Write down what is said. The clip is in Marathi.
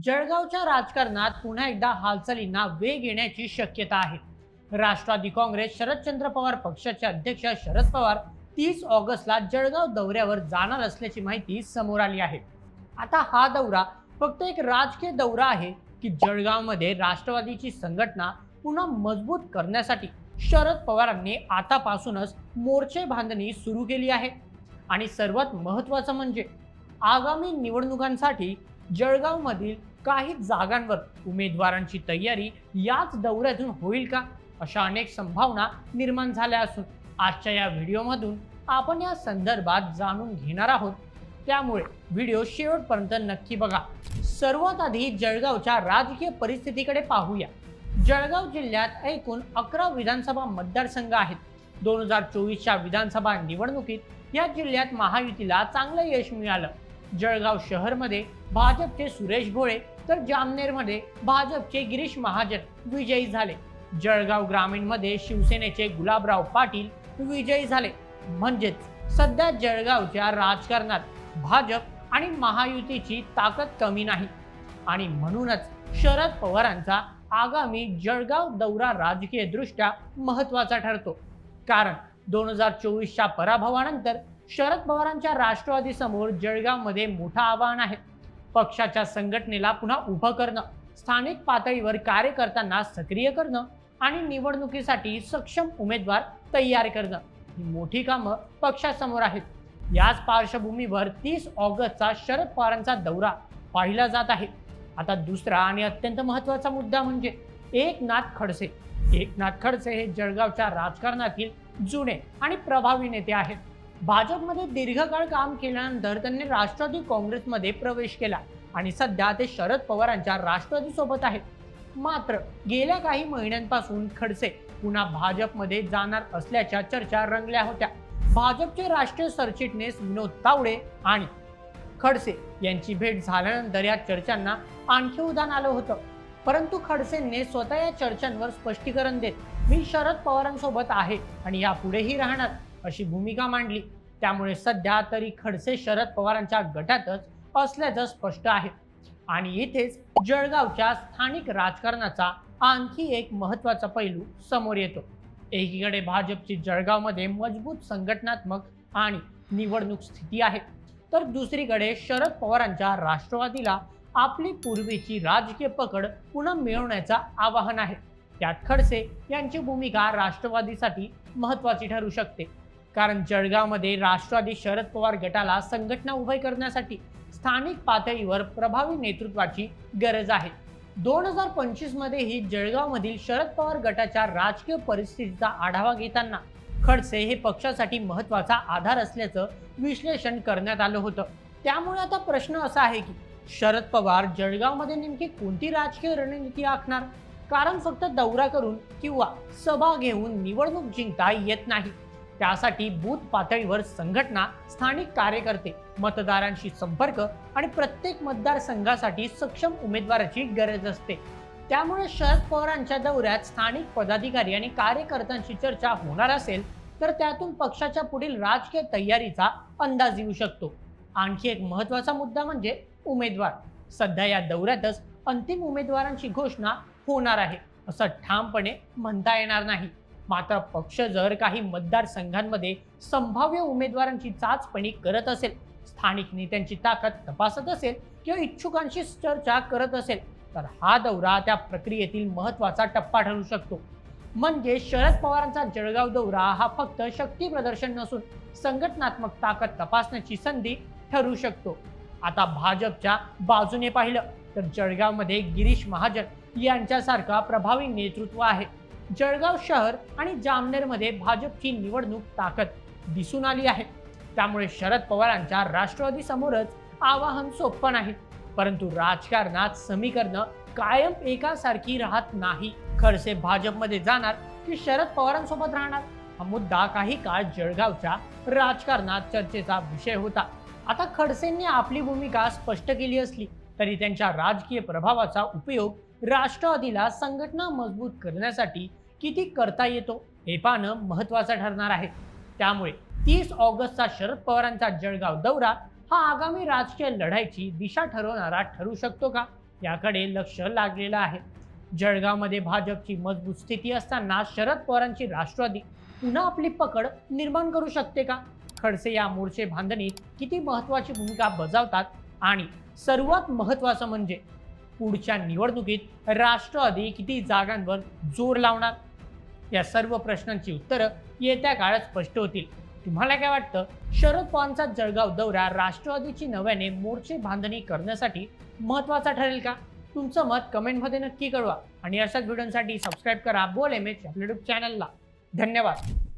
जळगावच्या राजकारणात पुन्हा एकदा हालचालींना वेग येण्याची शक्यता आहे. राष्ट्रवादी काँग्रेस शरदचंद्र पवार पक्षाचे अध्यक्ष शरद पवार 30 ऑगस्टला जळगाव दौऱ्यावर जाणार असल्याची माहिती समोर आली आहे. आता हा दौरा फक्त एक राजकीय दौरा आहे की जळगावमध्ये राष्ट्रवादीची संघटना पुन्हा मजबूत करण्यासाठी शरद पवारांनी आतापासूनच मोर्चे बांधणी सुरू केली आहे. आणि सर्वात महत्त्वाचं म्हणजे आगामी निवडणुकांसाठी जळगावमधील काही जागांवर उमेदवारांची तयारी याच दौऱ्यातून होईल का, अशा अनेक संभावना निर्माण झाल्या असून आजच्या या व्हिडिओमधून आपण या संदर्भात जाणून घेणार आहोत. त्यामुळे व्हिडिओ शेवटपर्यंत नक्की बघा. सर्वात आधी जळगावच्या राजकीय परिस्थितीकडे पाहूया. जळगाव जिल्ह्यात एकूण 11 विधानसभा मतदारसंघ आहेत. 2024च्या विधानसभा निवडणुकीत या जिल्ह्यात महायुतीला चांगलं यश मिळालं. जळगाव शहरमध्ये भाजपचे सुरेश भोळे तर जामनेरमध्ये भाजपचे गिरीश महाजन विजयी झाले. जळगाव ग्रामीणमध्ये शिवसेनेचे गुलाबराव पाटील विजयी झाले. म्हणजेच सध्या जळगावच्या राजकारणात भाजप आणि महायुतीची ताकद कमी नाही. आणि म्हणूनच शरद पवारांचा आगामी जळगाव दौरा राजकीयदृष्ट्या महत्त्वाचा ठरतो. कारण 2024च्या पराभवानंतर शरद पवारांच्या राष्ट्रवादी समोर जळगावमध्ये मोठं आव्हान आहे. पक्षाच्या संघटनेला पुन्हा उभं करणं, स्थानिक पातळीवर कार्यकर्त्यांना सक्रिय करणं आणि निवडणुकीसाठी सक्षम उमेदवार तयार करणं ही मोठी कामं पक्षासमोर आहेत. याच पार्श्वभूमीवर 30 ऑगस्टचा शरद पवारांचा दौरा पाहिला जात आहे. आता दुसरा आणि अत्यंत महत्त्वाचा मुद्दा म्हणजे एकनाथ खडसे. एकनाथ खडसे हे जळगावच्या राजकारणातील जुने आणि प्रभावी नेते आहेत. भाजपमध्ये दीर्घकाळ काम केल्यानंतर त्यांनी राष्ट्रवादी काँग्रेसमध्ये प्रवेश केला आणि सध्या ते शरद पवारांच्या राष्ट्रवादी सोबत आहेत. मात्र गेल्या काही महिन्यांपासून खडसे पुन्हा भाजपमध्ये जाणार असल्याच्या चर्चा रंगल्या होत्या. भाजपचे राष्ट्रीय सरचिटणीस विनोद तावडे आणि खडसे यांची भेट झाल्यानंतर या चर्चांना आणखी उधाण आलं होतं. परंतु खडसेंनी स्वतः या चर्चांवर स्पष्टीकरण देत मी शरद पवारांसोबत आहे आणि यापुढेही राहणार अशी भूमिका मांडली. त्यामुळे सध्या तरी खडसे शरद पवारांच्या गटातच असल्याचं स्पष्ट आहे. आणि इथेच जळगावच्या स्थानिक राजकारणाचा आणखी एक महत्त्वाचा पैलू समोर येतो. एकीकडे भाजपची जळगावमध्ये मजबूत संघटनात्मक आणि निवडणूक स्थिती आहे, तर दुसरीकडे शरद पवारांच्या राष्ट्रवादीला आपली पूर्वीची राजकीय पकड पुन्हा मिळवण्याचं आवाहन आहे. त्यात खडसे यांची भूमिका राष्ट्रवादीसाठी महत्त्वाची ठरू शकते. कारण जळगावमध्ये राष्ट्रवादी शरद पवार गटाला संघटना उभी करण्यासाठी स्थानिक पातळीवर प्रभावी नेतृत्वाची गरज आहे. 2025 मध्येही जळगावमधील शरद पवार गटाच्या राजकीय परिस्थितीचा आढावा घेताना खडसे हे पक्षासाठी महत्त्वाचा आधार असल्याचं विश्लेषण करण्यात आलं होतं. त्यामुळे आता प्रश्न असा आहे की शरद पवार जळगावमध्ये नेमकी कोणती राजकीय रणनीती आखणार? कारण फक्त दौरा करून किंवा सभा घेऊन निवडणूक जिंकता येत नाही. त्यासाठी बूथ पातळीवर संघटना, स्थानिक कार्यकर्ते, मतदारांशी संपर्क आणि प्रत्येक मतदारसंघासाठी सक्षम उमेदवाराची गरज असते. त्यामुळे शरद पवारांच्या दौऱ्यात स्थानिक पदाधिकारी आणि कार्यकर्त्यांची चर्चा होणार असेल तर त्यातून पक्षाच्या पुढील राजकीय तयारीचा अंदाज येऊ शकतो. आणखी एक महत्त्वाचा मुद्दा म्हणजे उमेदवार. सध्या या दौऱ्यातच अंतिम उमेदवारांची घोषणा होणार आहे असं ठामपणे म्हणता येणार नाही. मात्र पक्ष जर काही मतदारसंघांमध्ये संभाव्य उमेदवारांची चाचपणी करत असेल, स्थानिक नेत्यांची ताकद तपासत असेल किंवा इच्छुकांशी चर्चा करत असेल तर हा दौरा त्या प्रक्रियेतील महत्त्वाचा टप्पा ठरू शकतो. म्हणजे शरद पवारांचा जळगाव दौरा हा फक्त शक्ती प्रदर्शन नसून संघटनात्मक ताकद तपासण्याची संधी ठरू शकतो. आता भाजपच्या बाजूने पाहिलं तर जळगावमध्ये गिरीश महाजन यांच्यासारखा प्रभावी नेतृत्व आहे. जळगाव शहर आणि जामनेरमध्ये भाजपची निवडणूक ताकद दिसून आली आहे. त्यामुळे शरद पवारांच्या राष्ट्रवादी समोरच आवाहन सोपं नाही. परंतु राजकारणात समीकरणं कायम एकासारखी राहत नाही. खडसे भाजपमध्ये जाणार की शरद पवारांसोबत राहणार हा मुद्दा काही काळ जळगावच्या राजकारणात चर्चेचा विषय होता. आता खडसेंनी आपली भूमिका स्पष्ट केली असली तरी त्यांच्या राजकीय प्रभावाचा उपयोग राष्ट्रवादीला संघटना मजबूत करण्यासाठी किती करता येतो हे पाहणं महत्त्वाचं ठरणार आहे. त्यामुळे 30 ऑगस्टचा शरद पवारांचा जळगाव दौरा हा आगामी राजकीय लढाईची दिशा ठरवणारा ठरू शकतो का, याकडे लक्ष लागलेलं आहे. जळगावमध्ये भाजपची मजबूत स्थिती असताना शरद पवारांची राष्ट्रवादी पुन्हा आपली पकड निर्माण करू शकते का? खडसे या मोर्चे बांधणीत किती महत्त्वाची भूमिका बजावतात आणि सर्वात महत्त्वाचं म्हणजे पुढच्या निवडणुकीत राष्ट्रवादी किती जागांवर जोर लावणार? या सर्व प्रश्नांची उत्तरं येत्या काळात स्पष्ट होतील. तुम्हाला काय वाटतं? शरद पवारांचा जळगाव दौरा राष्ट्रवादीची नव्याने मोर्चे बांधणी करण्यासाठी महत्त्वाचा ठरेल का? तुमचं मत कमेंटमध्ये नक्की कळवा आणि अशाच व्हिडिओसाठी सबस्क्राईब करा बोल MH आपल्या यूट्यूब चॅनलला. धन्यवाद.